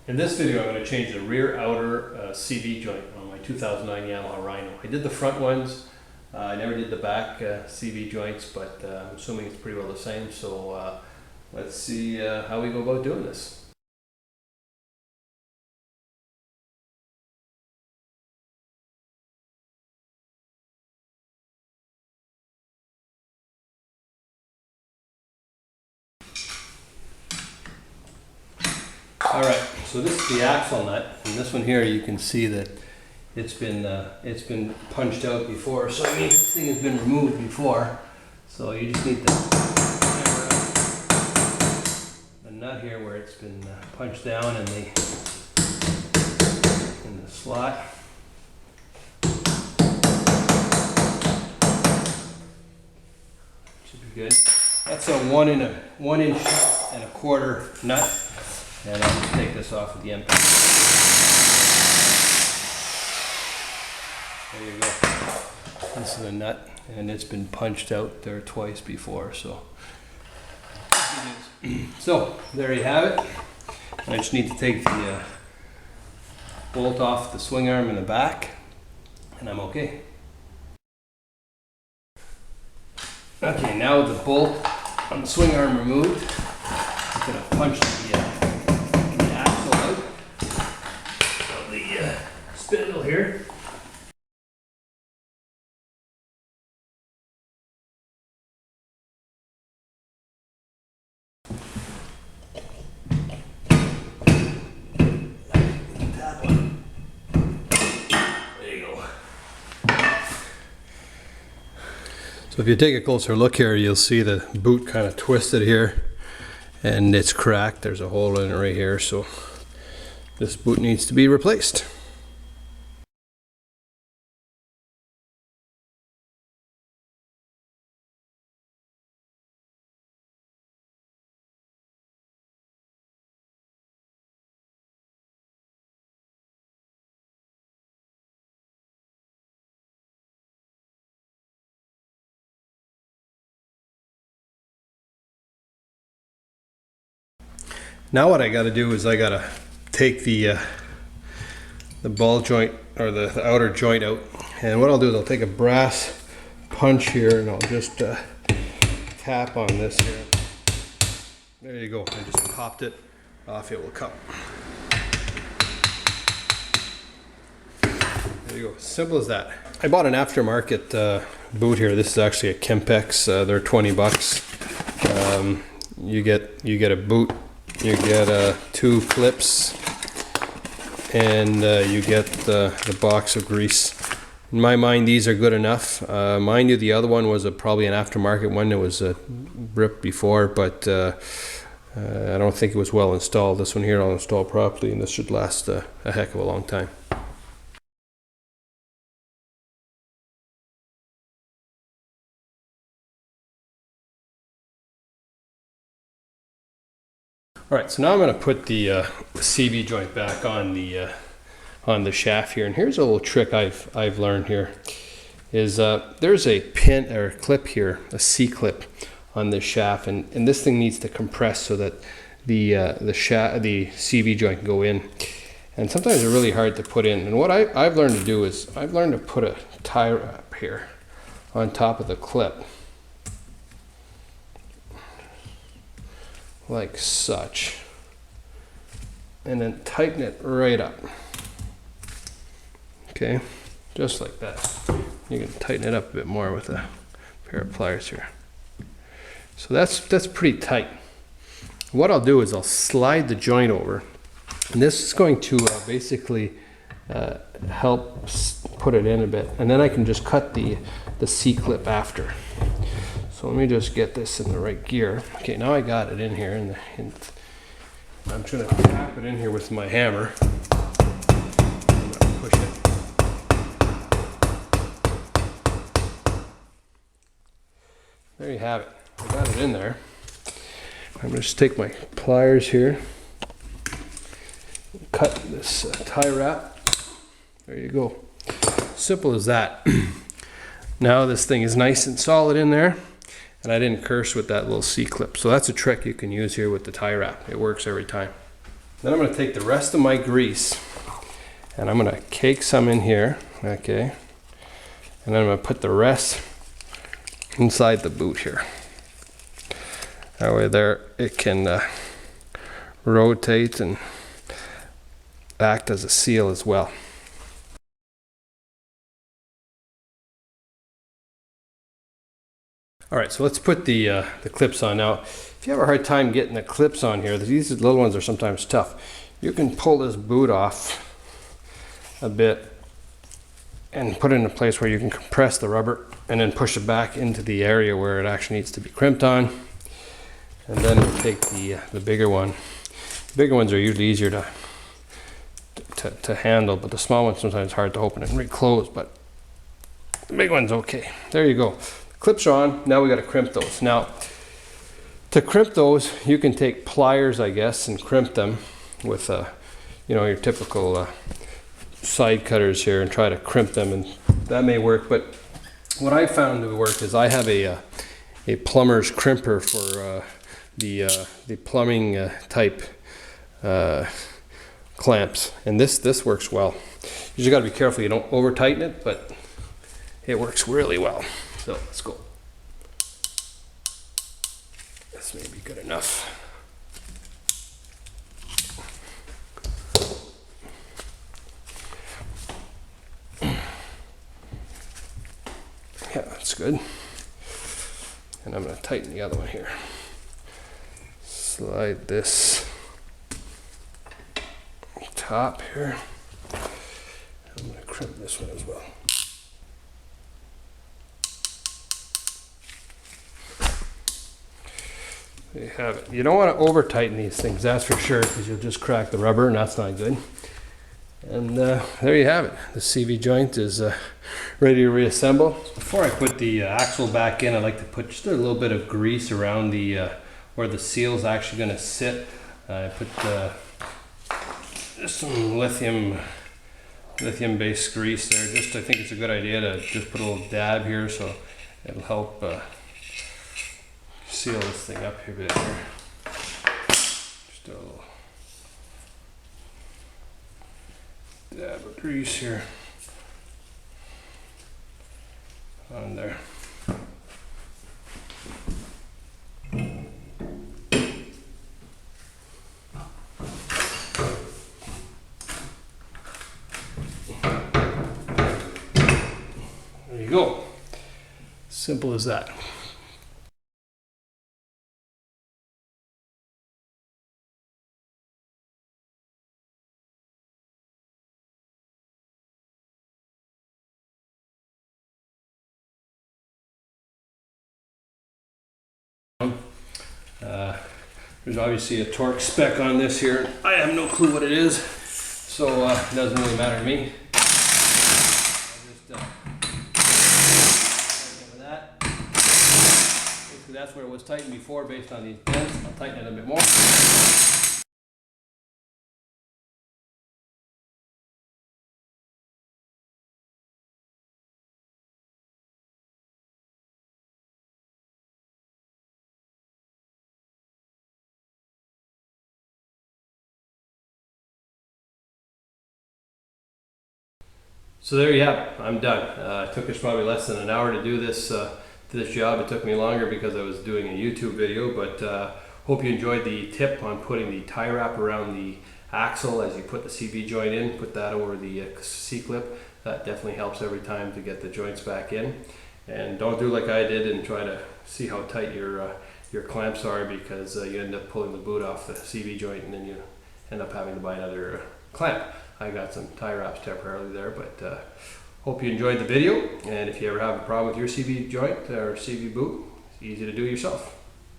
In this video, I'm going to change the rear outer CV joint on my 2009 Yamaha Rhino. I did the front ones. I never did the back CV joints, but I'm assuming it's pretty well the same. So let's see how we go about doing this. Alright, so this is the axle nut, and this one here you can see that it's been punched out before, so I mean this thing has been removed before, so you just need to hammer out the nut here where it's been punched down in the slot. Should be good. That's a 1 inch and a quarter nut. And I'll just take this off with the end. There you go. This is a nut, and it's been punched out there twice before, so. So, there you have it. I just need to take the bolt off the swing arm in the back, and I'm okay. Okay, now with the bolt on the swing arm removed, I'm going to punch the spindle here. Tap on. There you go. So if you take a closer look here, you'll see the boot kind of twisted here and it's cracked. There's a hole in it right here, so this boot needs to be replaced. Now what I got to do is I got to take the ball joint or the outer joint out, and what I'll do is I'll take a brass punch here and I'll just tap on this here. There you go. I just popped it off. It will come. There you go. Simple as that. I bought an aftermarket boot here. This is actually a Kempex. They're 20 bucks. You get a boot. You get 2 clips, and you get the box of grease. In my mind, these are good enough. Mind you, the other one was probably an aftermarket one that was ripped before, but I don't think it was well installed. This one here I'll install properly, and this should last a heck of a long time. All right, so now I'm going to put the CV joint back on the shaft here, and here's a little trick I've learned here. Is there's a pin or a clip here, a C clip on this shaft, and this thing needs to compress so that the CV joint can go in. And sometimes they're really hard to put in. And what I've learned to do is I've learned to put a tie wrap here on top of the clip, like such, and then tighten it right up. Okay, just like that. You can tighten it up a bit more with a pair of pliers here. So that's pretty tight. What I'll do is I'll slide the joint over, and this is going to basically help put it in a bit, and then I can just cut the C-clip after. So let me just get this in the right gear. Okay, now I got it in here, and I'm trying to tap it in here with my hammer. I'm gonna push it. There you have it. I got it in there. I'm gonna just take my pliers here, cut this tie wrap. There you go. Simple as that. Now this thing is nice and solid in there. And I didn't curse with that little C-clip. So that's a trick you can use here with the tie wrap. It works every time. Then I'm going to take the rest of my grease and I'm going to cake some in here, okay? And then I'm going to put the rest inside the boot here. That way there it can rotate and act as a seal as well. All right, so let's put the clips on now. If you have a hard time getting the clips on here, these little ones are sometimes tough. You can pull this boot off a bit and put it in a place where you can compress the rubber and then push it back into the area where it actually needs to be crimped on. And then we'll take the bigger one. The bigger ones are usually easier to handle, but the small one's sometimes hard to open and reclose, but the big one's okay. There you go. Clips are on. Now we got to crimp those. Now, to crimp those, you can take pliers, I guess, and crimp them with, you know, your typical side cutters here, and try to crimp them, and that may work. But what I found to work is I have a plumber's crimper for the plumbing type clamps, and this works well. You just got to be careful you don't over tighten it, but it works really well. So let's go. This may be good enough. Yeah, that's good. And I'm going to tighten the other one here. Slide this top here. I'm going to crimp this one as well. There you have it. You don't want to over tighten these things, that's for sure, because you'll just crack the rubber, and that's not good. And there you have it. The CV joint is ready to reassemble. Before I put the axle back in, I like to put just a little bit of grease around the where the seal is actually going to sit. I put just some lithium-based grease there. Just I think it's a good idea to just put a little dab here, so it'll help seal this thing up here a bit here. Just a little dab of grease here on there. There you go. Simple as that. There's obviously a torque spec on this here. I have no clue what it is, so it doesn't really matter to me. That. Basically, that's where it was tightened before based on these dents. I'll tighten it a bit more. So there you have it. I'm done. It took us probably less than an hour to do this job. It took me longer because I was doing a YouTube video, but hope you enjoyed the tip on putting the tie wrap around the axle as you put the CV joint in. Put that over the C-clip. That definitely helps every time to get the joints back in. And don't do like I did and try to see how tight your clamps are, because you end up pulling the boot off the CV joint and then you end up having to buy another clamp. I got some tie wraps temporarily there, but hope you enjoyed the video. And if you ever have a problem with your CV joint or CV boot, it's easy to do yourself.